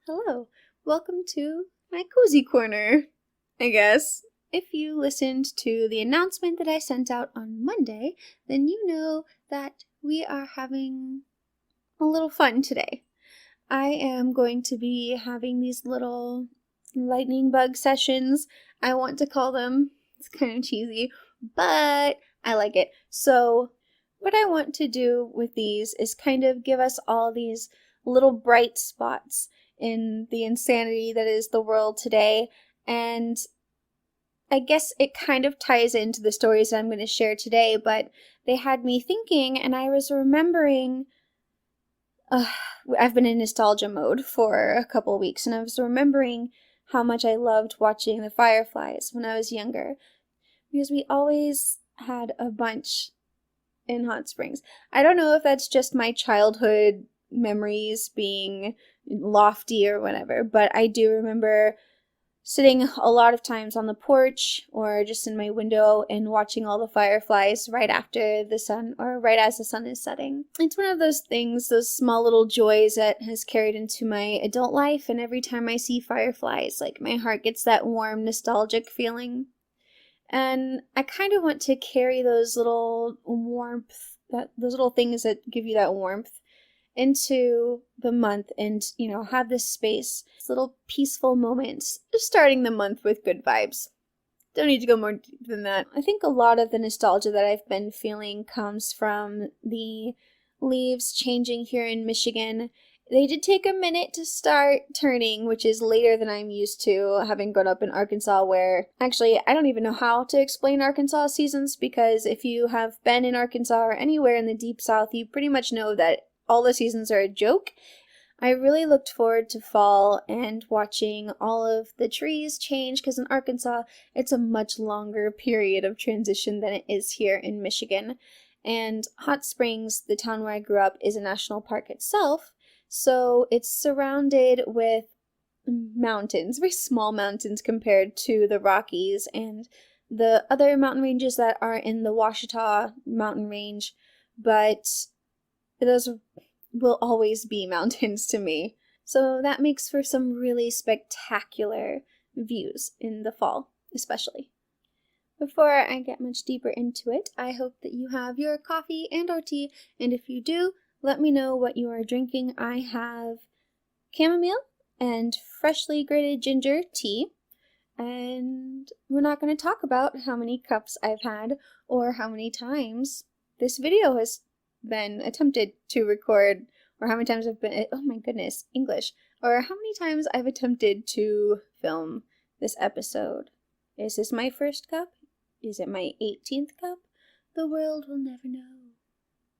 Hello, welcome to my cozy corner, I guess. If you listened to the announcement that I sent out on Monday, then you know that we are having a little fun today. I am going to be having these little lightning bug sessions, I want to call them. It's kind of cheesy, but I like it. So, what I want to do with these is kind of give us all these little bright spots in the insanity that is the world today. And I guess it kind of ties into the stories that I'm going to share today, but they had me thinking, and I was remembering. I've been in nostalgia mode for a couple weeks, and I was remembering how much I loved watching the Fireflies when I was younger, because we always had a bunch in Hot Springs. I don't know if that's just my childhood memories being lofty or whatever, but I do remember sitting a lot of times on the porch or just in my window and watching all the fireflies right after the sun or right as the sun is setting. It's one of those things, those small little joys that has carried into my adult life, and every time I see fireflies, like my heart gets that warm, nostalgic feeling. And I kind of want to carry those little warmth, those little things that give you that warmth into the month and, have this space, this little peaceful moments, just starting the month with good vibes. Don't need to go more deep than that. I think a lot of the nostalgia that I've been feeling comes from the leaves changing here in Michigan. They did take a minute to start turning, which is later than I'm used to, having grown up in Arkansas, where actually I don't even know how to explain Arkansas seasons, because if you have been in Arkansas or anywhere in the deep south, you pretty much know that all the seasons are a joke. I really looked forward to fall and watching all of the trees change, because in Arkansas, it's a much longer period of transition than it is here in Michigan. And Hot Springs, the town where I grew up, is a national park itself, so it's surrounded with mountains, very small mountains compared to the Rockies and the other mountain ranges that are in the Ouachita mountain range, but those will always be mountains to me. So that makes for some really spectacular views in the fall, especially. Before I get much deeper into it, I hope that you have your coffee and or tea, and if you do, let me know what you are drinking. I have chamomile and freshly grated ginger tea, and we're not going to talk about how many cups I've had or how many times this video has been attempted to record, or how many times I've been, oh my goodness, English, or how many times I've attempted to film this episode. Is this my first cup? Is it my 18th cup? The world will never know.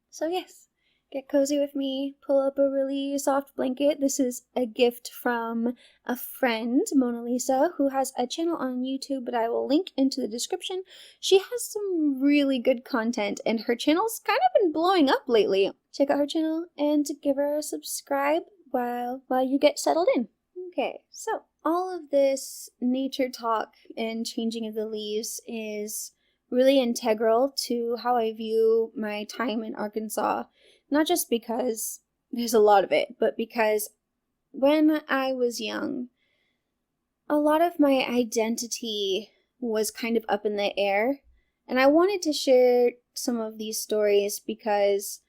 So yes, get cozy with me, pull up a really soft blanket. This is a gift from a friend, Mona Lisa, who has a channel on YouTube, but I will link into the description. She has some really good content, and her channel's kind of been blowing up lately. Check out her channel and give her a subscribe while you get settled in. Okay, so all of this nature talk and changing of the leaves is really integral to how I view my time in Arkansas. Not just because there's a lot of it, but because when I was young, a lot of my identity was kind of up in the air. And I wanted to share some of these stories because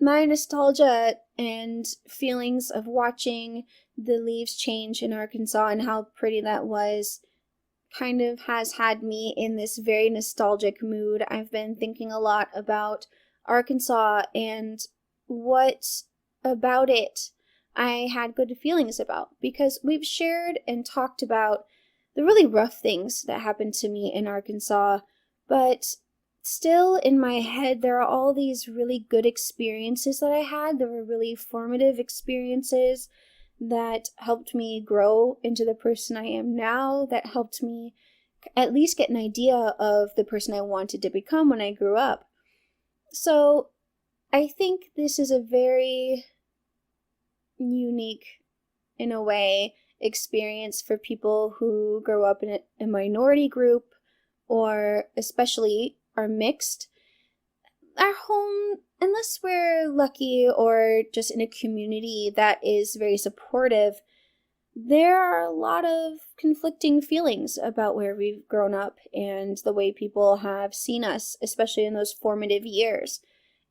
my nostalgia and feelings of watching the leaves change in Arkansas and how pretty that was kind of has had me in this very nostalgic mood. I've been thinking a lot about Arkansas and what about it I had good feelings about, because we've shared and talked about the really rough things that happened to me in Arkansas, but still in my head there are all these really good experiences that I had. There were really formative experiences that helped me grow into the person I am now, that helped me at least get an idea of the person I wanted to become when I grew up. So I think this is a very unique, in a way, experience for people who grow up in a minority group or especially are mixed. Our home unless we're lucky or just in a community that is very supportive, there are a lot of conflicting feelings about where we've grown up and the way people have seen us, especially in those formative years.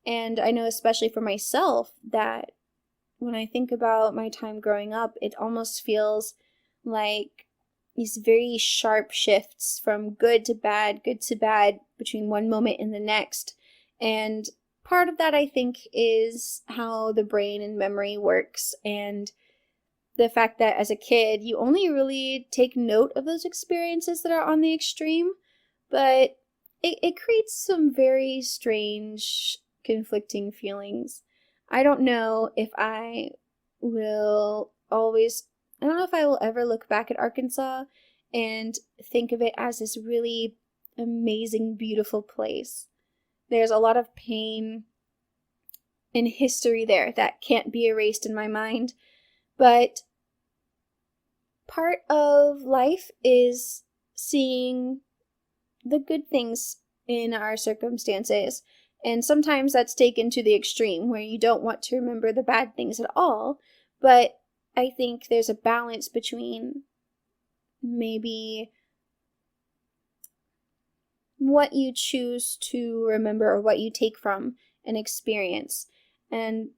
And I know, especially for myself, that when I think about my time growing up, it almost feels like these very sharp shifts from good to bad between one moment and the next. And part of that, I think, is how the brain and memory works, and the fact that as a kid, you only really take note of those experiences that are on the extreme, but it creates some very strange, conflicting feelings. I don't know if I will always, I don't know if I will ever look back at Arkansas and think of it as this really amazing, beautiful place. There's a lot of pain and history there that can't be erased in my mind. But part of life is seeing the good things in our circumstances. And sometimes that's taken to the extreme where you don't want to remember the bad things at all. But I think there's a balance between maybe what you choose to remember or what you take from an experience. And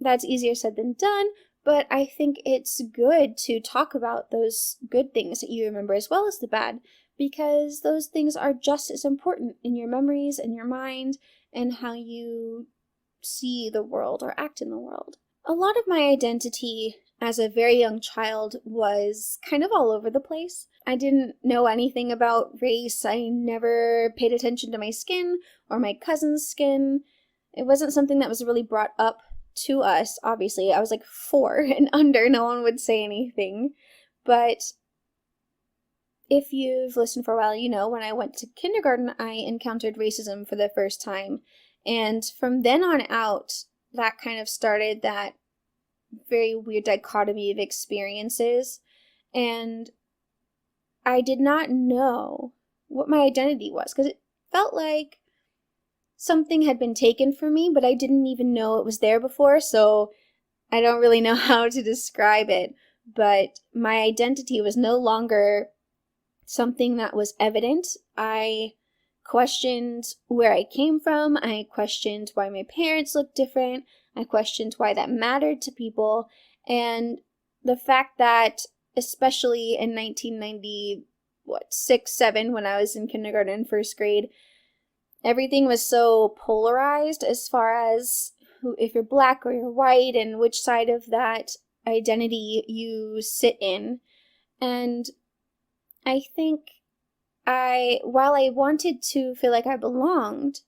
that's easier said than done, but I think it's good to talk about those good things that you remember as well as the bad, because those things are just as important in your memories and your mind and how you see the world or act in the world. A lot of my identity as a very young child was kind of all over the place. I didn't know anything about race. I never paid attention to my skin or my cousin's skin. It wasn't something that was really brought up to us, obviously. I was like 4 and under, no one would say anything. But if you've listened for a while, you know when I went to kindergarten, I encountered racism for the first time. And from then on out, that kind of started that very weird dichotomy of experiences. And I did not know what my identity was, because it felt like something had been taken from me, but I didn't even know it was there before, so I don't really know how to describe it. But my identity was no longer something that was evident. I questioned where I came from. I questioned why my parents looked different. I questioned why that mattered to people. And the fact that, especially in 1996, 7, when I was in kindergarten and first grade, everything was so polarized as far as if you're black or you're white and which side of that identity you sit in. And I think while I wanted to feel like I belonged,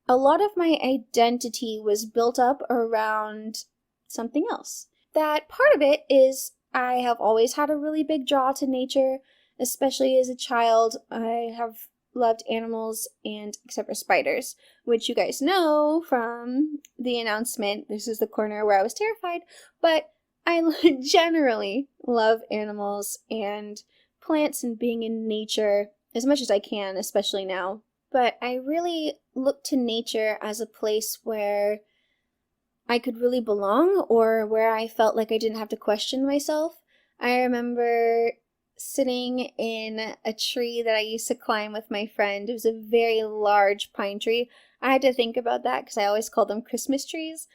a lot of my identity was built up around something else. That part of it is I have always had a really big draw to nature, especially as a child. I have loved animals, and except for spiders, which you guys know from the announcement. This is the corner where I was terrified, but I generally love animals and plants and being in nature as much as I can, especially now. But I really look to nature as a place where I could really belong, or where I felt like I didn't have to question myself. I remember sitting in a tree that I used to climb with my friend. It was a very large pine tree. I had to think about that because I always call them Christmas trees.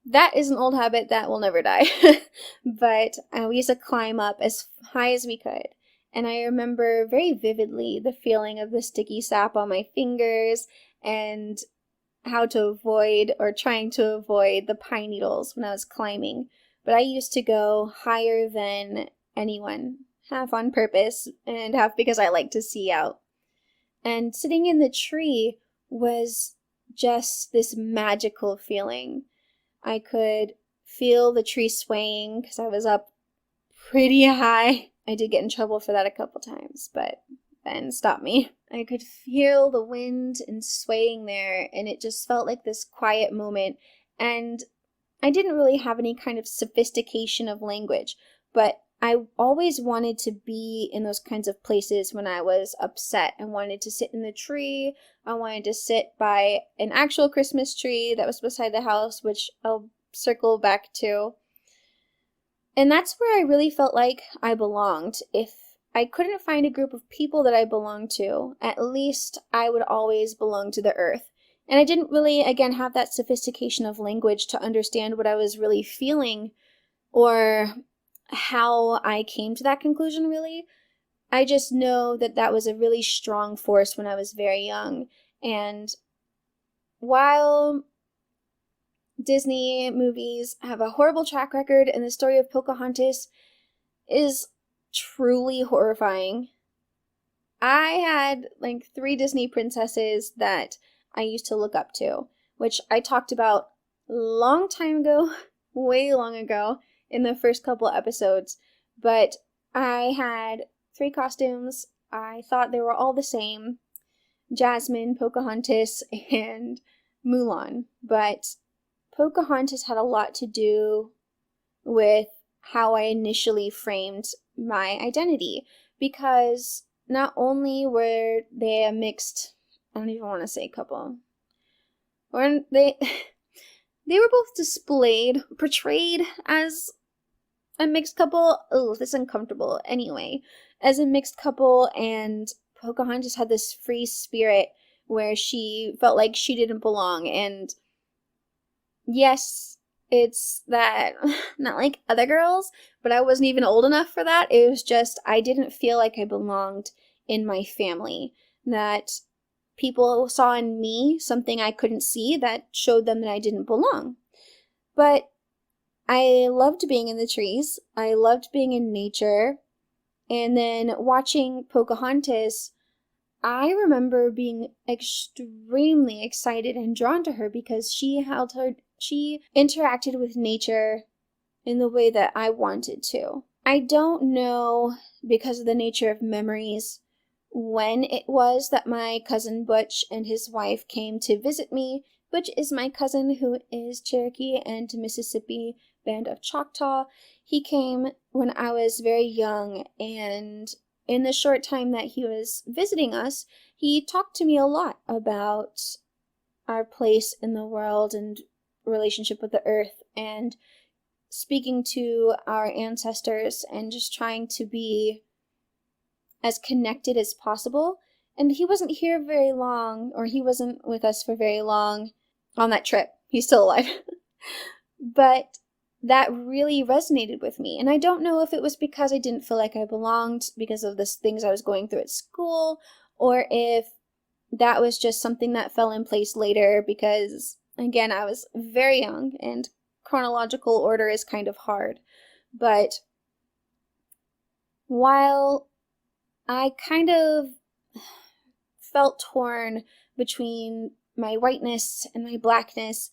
That is an old habit that will never die. But we used to climb up as high as we could. And I remember very vividly the feeling of the sticky sap on my fingers and how to avoid, or trying to avoid, the pine needles when I was climbing. But I used to go higher than anyone, half on purpose and half because I like to see out. And sitting in the tree was just this magical feeling. I could feel the tree swaying because I was up pretty high. I did get in trouble for that a couple times, but then stopped me. I could feel the wind and swaying there, and it just felt like this quiet moment. And I didn't really have any kind of sophistication of language, but I always wanted to be in those kinds of places when I was upset. I wanted to sit in the tree. I wanted to sit by an actual Christmas tree that was beside the house, which I'll circle back to. And that's where I really felt like I belonged. If I couldn't find a group of people that I belonged to, at least I would always belong to the earth. And I didn't really, again, have that sophistication of language to understand what I was really feeling or how I came to that conclusion, really. I just know that that was a really strong force when I was very young. And while Disney movies have a horrible track record, and the story of Pocahontas is truly horrifying, I had like 3 Disney princesses that I used to look up to, which I talked about a long time ago, way long ago, in the first couple episodes. But I had 3 costumes. I thought they were all the same: Jasmine, Pocahontas, and Mulan. But Pocahontas had a lot to do with how I initially framed my identity, because not only were they a mixed, I don't even want to say couple, or they were both portrayed as a mixed couple. Oh, this is uncomfortable. Anyway, as a mixed couple, and Pocahontas had this free spirit where she felt like she didn't belong. And yes, it's that, not like other girls, but I wasn't even old enough for that. It was just, I didn't feel like I belonged in my family. That people saw in me something I couldn't see that showed them that I didn't belong. But I loved being in the trees. I loved being in nature. And then watching Pocahontas, I remember being extremely excited and drawn to her because she interacted with nature in the way that I wanted to. I don't know, because of the nature of memories, when it was that my cousin Butch and his wife came to visit me. Butch is my cousin who is Cherokee and Mississippi Band of Choctaw. He came when I was very young, and in the short time that he was visiting us, he talked to me a lot about our place in the world and relationship with the earth, and speaking to our ancestors, and just trying to be as connected as possible. And he wasn't here very long, or he wasn't with us for very long on that trip. He's still alive. But that really resonated with me. And I don't know if it was because I didn't feel like I belonged because of the things I was going through at school, or if that was just something that fell in place later because, again, I was very young and chronological order is kind of hard. But while I kind of felt torn between my whiteness and my blackness,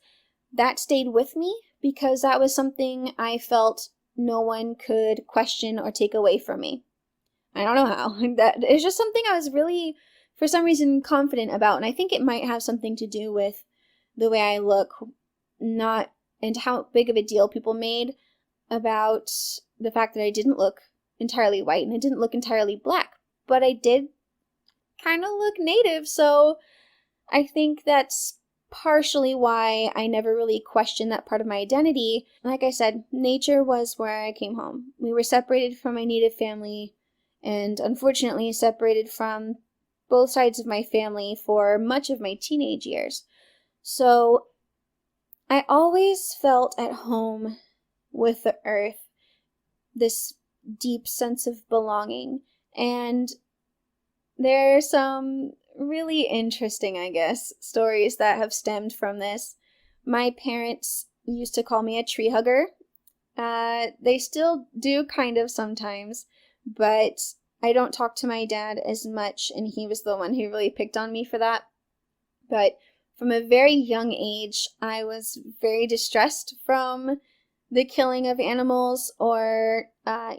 that stayed with me because that was something I felt no one could question or take away from me. I don't know how. That is just something I was really, for some reason, confident about. And I think it might have something to do with the way I look, not, and how big of a deal people made about the fact that I didn't look entirely white and I didn't look entirely black. But I did kind of look native, so I think that's partially why I never really questioned that part of my identity. Like I said, nature was where I came home. We were separated from my native family, and unfortunately separated from both sides of my family for much of my teenage years. So I always felt at home with the earth, this deep sense of belonging. And there are some really interesting, I guess, stories that have stemmed from this. My parents used to call me a tree hugger. They still do kind of sometimes, but I don't talk to my dad as much, and he was the one who really picked on me for that. But from a very young age, I was very distressed from the killing of animals, or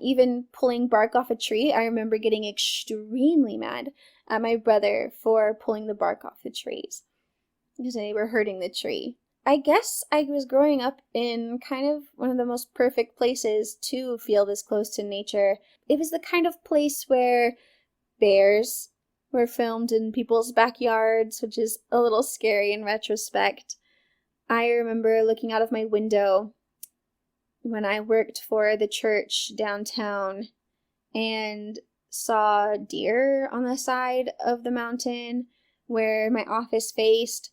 even pulling bark off a tree. I remember getting extremely mad at my brother for pulling the bark off the trees because they were hurting the tree. I guess I was growing up in kind of one of the most perfect places to feel this close to nature. It was the kind of place where bears were filmed in people's backyards, which is a little scary in retrospect. I remember looking out of my window when I worked for the church downtown and saw deer on the side of the mountain where my office faced,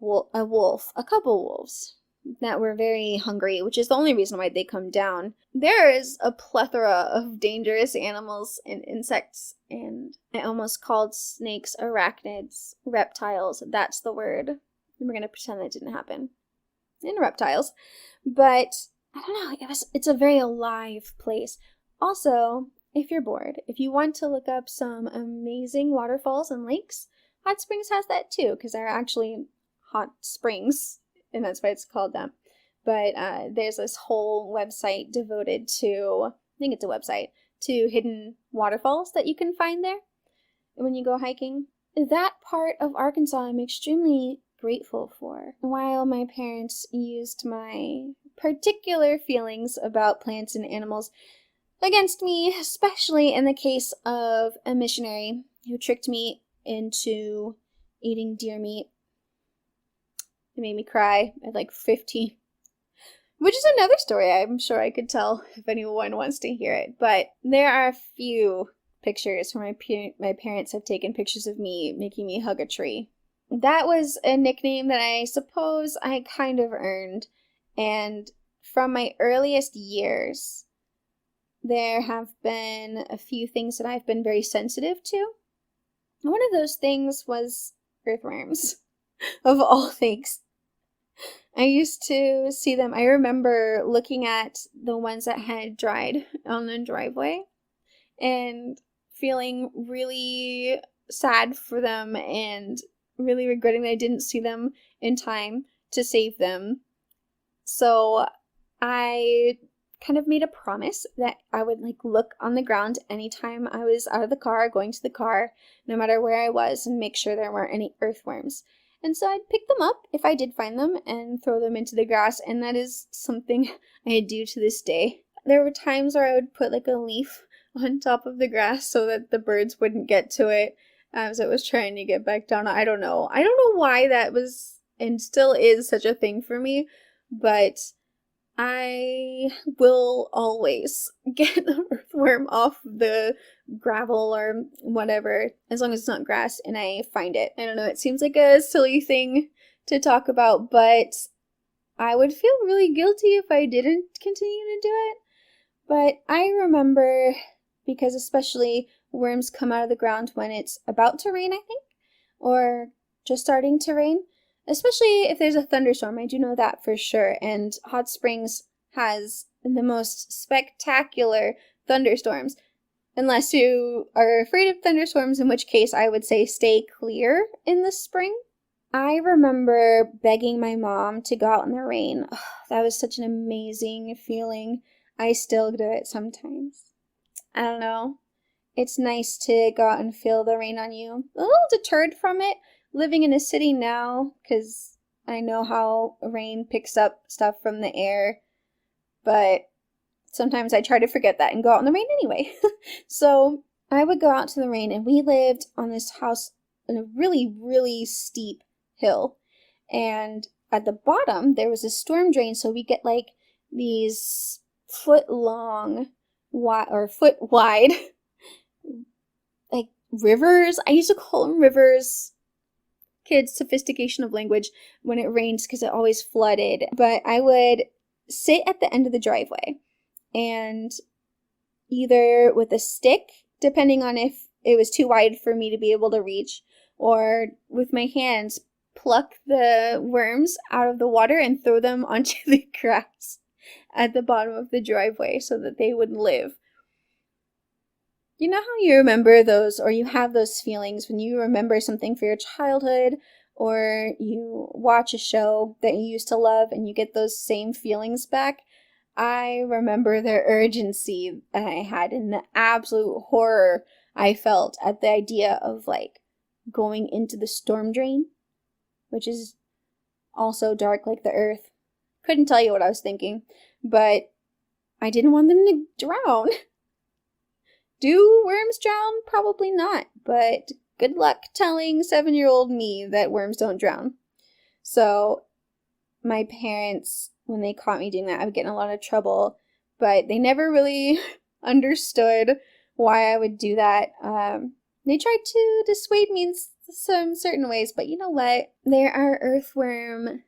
a couple wolves that were very hungry, which is the only reason why they come down. There is a plethora of dangerous animals and insects, and I almost called snakes arachnids, reptiles. That's the word. We're gonna pretend that didn't happen. And reptiles. But I don't know, it's a very alive place. Also, if you're bored, if you want to look up some amazing waterfalls and lakes, Hot Springs has that too, because they're actually hot springs, and that's why it's called that. But there's this whole website devoted to, I think it's a website, to hidden waterfalls that you can find there when you go hiking. That part of Arkansas I'm extremely grateful for. While my parents used my particular feelings about plants and animals against me, especially in the case of a missionary who tricked me into eating deer meat. It made me cry at like 15, which is another story I'm sure I could tell if anyone wants to hear it. But there are a few pictures where my parents have taken pictures of me making me hug a tree. That was a nickname that I suppose I kind of earned, and from my earliest years, there have been a few things that I've been very sensitive to. One of those things was earthworms, of all things. I used to see them. I remember looking at the ones that had dried on the driveway and feeling really sad for them and really regretting that I didn't see them in time to save them. So I kind of made a promise that I would look on the ground anytime I was out of the car, going to the car, no matter where I was, and make sure there weren't any earthworms. And so I'd pick them up if I did find them and throw them into the grass, and that is something I do to this day. There were times where I would put a leaf on top of the grass so that the birds wouldn't get to it as it was trying to get back down. I don't know why that was and still is such a thing for me, but I will always get the earthworm off the gravel or whatever, as long as it's not grass and I find it. I don't know, it seems like a silly thing to talk about, but I would feel really guilty if I didn't continue to do it. But I remember, because especially worms come out of the ground when it's about to rain, I think, or just starting to rain. Especially if there's a thunderstorm, I do know that for sure, and Hot Springs has the most spectacular thunderstorms. Unless you are afraid of thunderstorms, in which case I would say stay clear in the spring. I remember begging my mom to go out in the rain. Oh, that was such an amazing feeling. I still do it sometimes. I don't know. It's nice to go out and feel the rain on you. A little deterred from it living in a city now, because I know how rain picks up stuff from the air, but sometimes I try to forget that and go out in the rain anyway. So I would go out to the rain, and we lived on this house in a really, really steep hill, and at the bottom there was a storm drain, so we get these foot-long or foot-wide rivers. I used to call them rivers. Kids' sophistication of language when it rains, because it always flooded. But I would sit at the end of the driveway and either with a stick, depending on if it was too wide for me to be able to reach, or with my hands pluck the worms out of the water and throw them onto the grass at the bottom of the driveway so that they would live. You know how you remember those, or you have those feelings when you remember something from your childhood, or you watch a show that you used to love and you get those same feelings back? I remember the urgency that I had and the absolute horror I felt at the idea of going into the storm drain, which is also dark like the earth. Couldn't tell you what I was thinking, but I didn't want them to drown. Do worms drown? Probably not, but good luck telling 7-year-old me that worms don't drown. So my parents, when they caught me doing that, I would get in a lot of trouble, but they never really understood why I would do that. They tried to dissuade me in some certain ways, but you know what? There are earthworm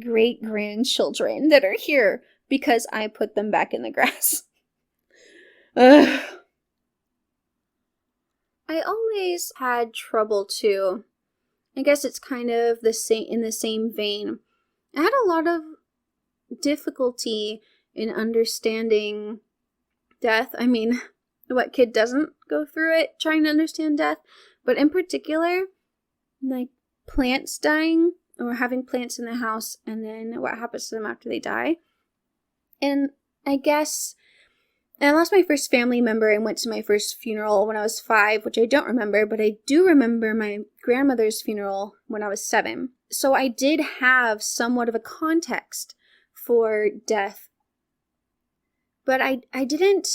great-grandchildren that are here because I put them back in the grass. Ugh. I always had trouble too. I guess it's kind of the same in the same vein. I had a lot of difficulty in understanding death. I mean, what kid doesn't go through it trying to understand death? But in particular, like plants dying or having plants in the house and then what happens to them after they die. And I guess I lost my first family member and went to my first funeral when I was 5, which I don't remember, but I do remember my grandmother's funeral when I was 7. So I did have somewhat of a context for death, but I didn't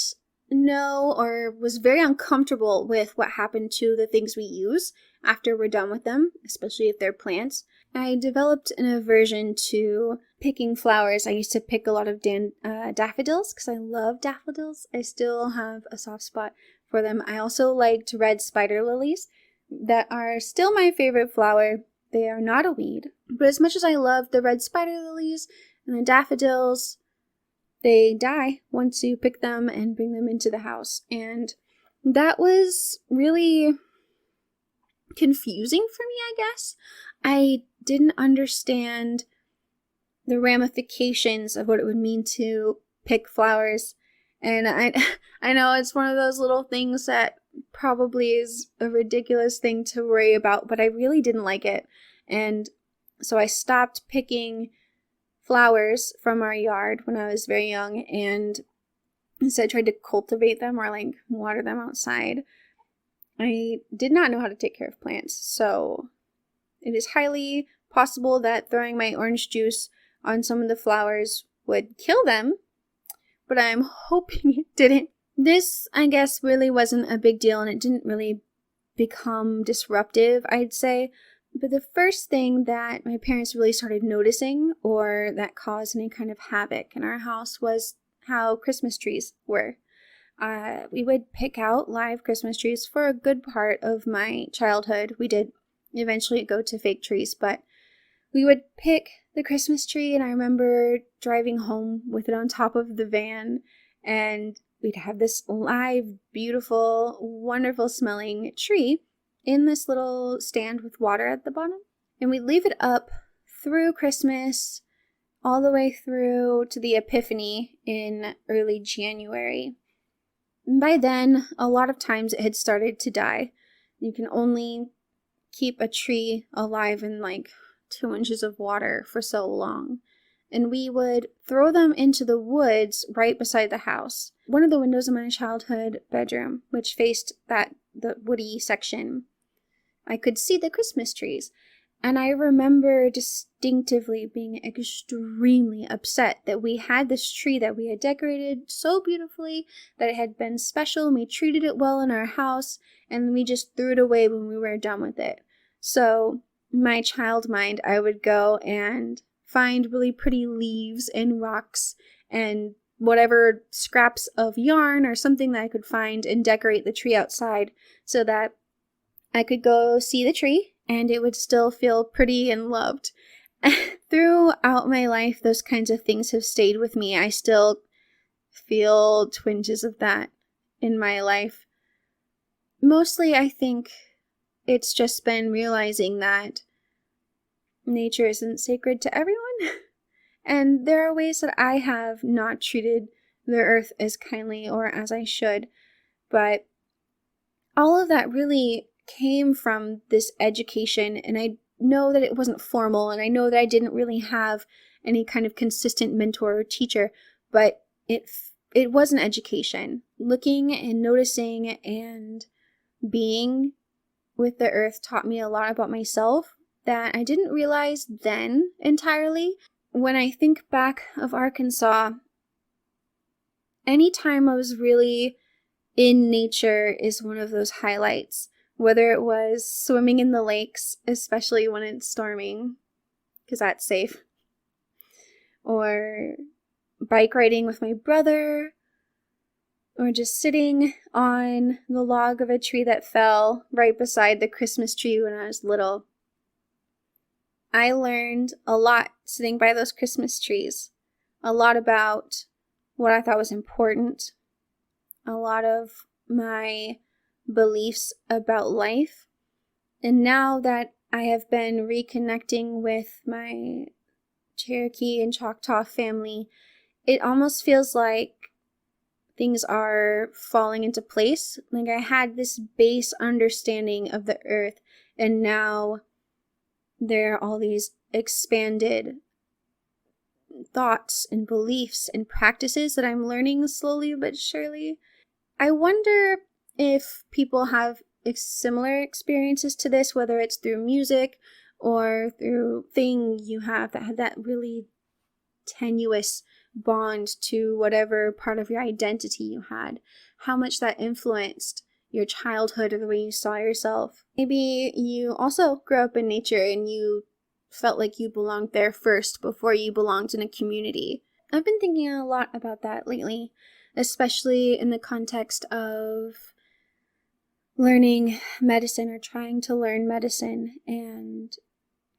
know or was very uncomfortable with what happened to the things we use after we're done with them, especially if they're plants. I developed an aversion to picking flowers. I used to pick a lot of daffodils because I love daffodils. I still have a soft spot for them. I also liked red spider lilies that are still my favorite flower. They are not a weed, but as much as I love the red spider lilies and the daffodils, they die once you pick them and bring them into the house. And that was really confusing for me, I guess. I didn't understand the ramifications of what it would mean to pick flowers. And I know it's one of those little things that probably is a ridiculous thing to worry about, but I really didn't like it. And so I stopped picking flowers from our yard when I was very young, and instead tried to cultivate them or like water them outside. I did not know how to take care of plants, so it is highly possible that throwing my orange juice on some of the flowers would kill them, but I'm hoping it didn't. This, I guess, really wasn't a big deal, and it didn't really become disruptive, I'd say. But the first thing that my parents really started noticing, or that caused any kind of havoc in our house, was how Christmas trees were. We would pick out live Christmas trees for a good part of my childhood. We did eventually go to fake trees, but we would pick the Christmas tree, and I remember driving home with it on top of the van, and we'd have this live, beautiful, wonderful smelling tree in this little stand with water at the bottom. And we'd leave it up through Christmas, all the way through to the Epiphany in early January. And by then, a lot of times it had started to die. You can only keep a tree alive in like 2 inches of water for so long. And we would throw them into the woods right beside the house. One of the windows in my childhood bedroom, which faced the woody section, I could see the Christmas trees. And I remember distinctively being extremely upset that we had this tree that we had decorated so beautifully, that it had been special, and we treated it well in our house, and we just threw it away when we were done with it. So, my child mind, I would go and find really pretty leaves and rocks and whatever scraps of yarn or something that I could find and decorate the tree outside so that I could go see the tree and it would still feel pretty and loved. Throughout my life, those kinds of things have stayed with me. I still feel twinges of that in my life. Mostly, I think it's just been realizing that nature isn't sacred to everyone. And there are ways that I have not treated the earth as kindly or as I should. But all of that really came from this education, and I know that it wasn't formal, and I know that I didn't really have any kind of consistent mentor or teacher, but it was an education. Looking and noticing and being with the earth taught me a lot about myself that I didn't realize then entirely. When I think back of Arkansas, anytime I was really in nature is one of those highlights. Whether it was swimming in the lakes, especially when it's storming, because that's safe, or bike riding with my brother, or just sitting on the log of a tree that fell right beside the Christmas tree when I was little. I learned a lot sitting by those Christmas trees. A lot about what I thought was important. A lot of my beliefs about life. And now that I have been reconnecting with my Cherokee and Choctaw family, it almost feels like things are falling into place. Like I had this base understanding of the earth, and now there are all these expanded thoughts and beliefs and practices that I'm learning slowly but surely. I wonder if people have similar experiences to this, whether it's through music or through thing you have that had that really tenuous bond to whatever part of your identity you had, how much that influenced your childhood or the way you saw yourself. Maybe you also grew up in nature and you felt like you belonged there first before you belonged in a community. I've been thinking a lot about that lately, especially in the context of learning medicine or trying to learn medicine and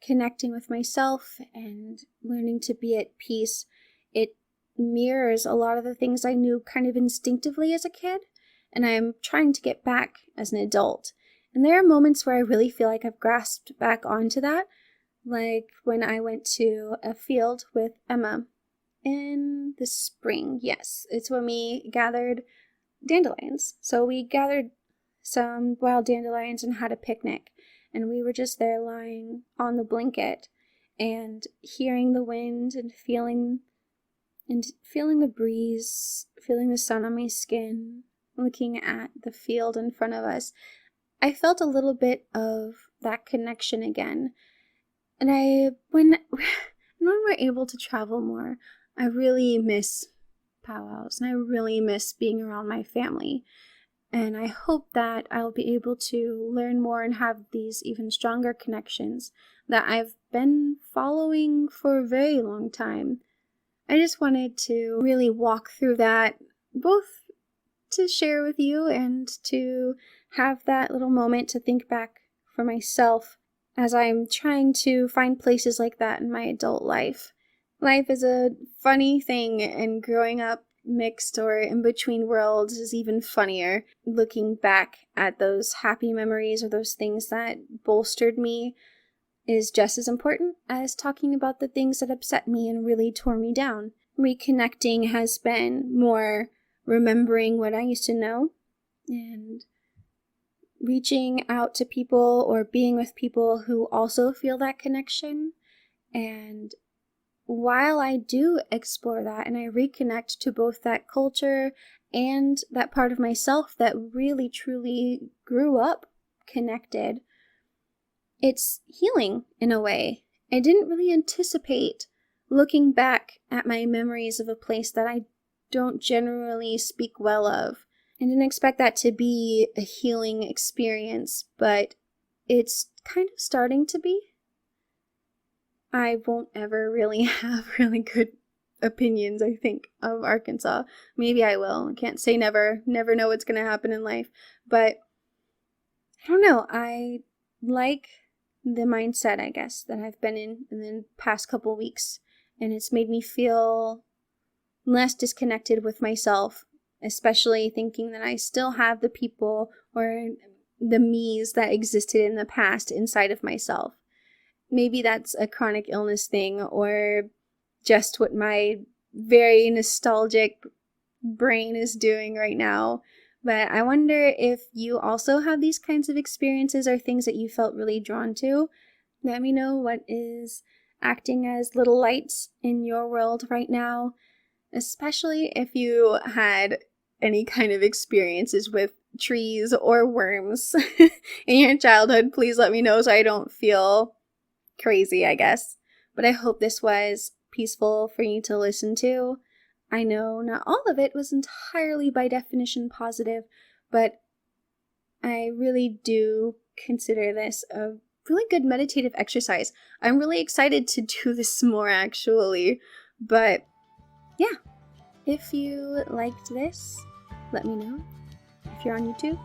connecting with myself and learning to be at peace. It mirrors a lot of the things I knew kind of instinctively as a kid, and I'm trying to get back as an adult. And there are moments where I really feel like I've grasped back onto that, like when I went to a field with Emma in the spring. Yes, it's when we gathered dandelions. So we gathered some wild dandelions and had a picnic, and we were just there lying on the blanket and hearing the wind and feeling the breeze, feeling the sun on my skin, looking at the field in front of us. I felt a little bit of that connection again. And when we're able to travel more, I really miss powwows, and I really miss being around my family. And I hope that I'll be able to learn more and have these even stronger connections that I've been following for a very long time. I just wanted to really walk through that, both to share with you and to have that little moment to think back for myself as I'm trying to find places like that in my adult life. Life is a funny thing, and growing up mixed or in between worlds is even funnier. Looking back at those happy memories or those things that bolstered me is just as important as talking about the things that upset me and really tore me down. Reconnecting has been more remembering what I used to know and reaching out to people or being with people who also feel that connection. And while I do explore that and I reconnect to both that culture and that part of myself that really truly grew up connected, it's healing in a way. I didn't really anticipate looking back at my memories of a place that I don't generally speak well of. I didn't expect that to be a healing experience, but it's kind of starting to be. I won't ever really have really good opinions, I think, of Arkansas. Maybe I will. I can't say never. Never know what's going to happen in life. But I don't know. I like the mindset, I guess, that I've been in the past couple weeks. And it's made me feel less disconnected with myself, especially thinking that I still have the people or the me's that existed in the past inside of myself. Maybe that's a chronic illness thing or just what my very nostalgic brain is doing right now. But I wonder if you also have these kinds of experiences or things that you felt really drawn to. Let me know what is acting as little lights in your world right now, especially if you had any kind of experiences with trees or worms in your childhood. Please let me know so I don't feel crazy, I guess. But I hope this was peaceful for you to listen to. I know not all of it was entirely by definition positive, but I really do consider this a really good meditative exercise. I'm really excited to do this more, actually. But yeah, if you liked this, let me know. If you're on YouTube,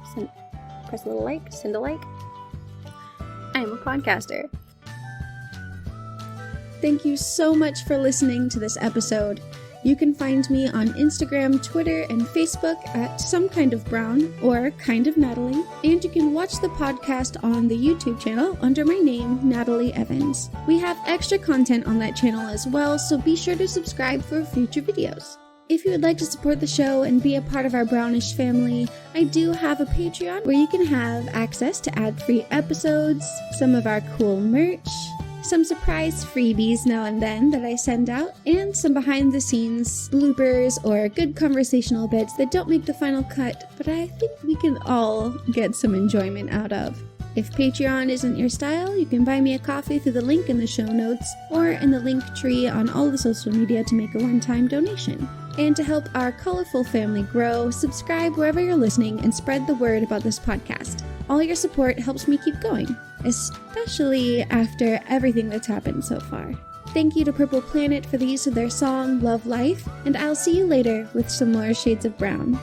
press a little like, send a like. I'm a podcaster. Thank you so much for listening to this episode. You can find me on Instagram, Twitter, and Facebook at Some Kind of Brown or Kind of Natalie, and you can watch the podcast on the YouTube channel under my name, Natalie Evans. We have extra content on that channel as well, so be sure to subscribe for future videos. If you would like to support the show and be a part of our Brownish family, I do have a Patreon where you can have access to ad-free episodes, some of our cool merch, some surprise freebies now and then that I send out, and some behind-the-scenes bloopers or good conversational bits that don't make the final cut, but I think we can all get some enjoyment out of. If Patreon isn't your style, you can buy me a coffee through the link in the show notes or in the link tree on all the social media to make a one-time donation. And to help our colorful family grow, subscribe wherever you're listening and spread the word about this podcast. All your support helps me keep going, especially after everything that's happened so far. Thank you to Purple Planet for the use of their song, Love Life, and I'll see you later with some more shades of brown.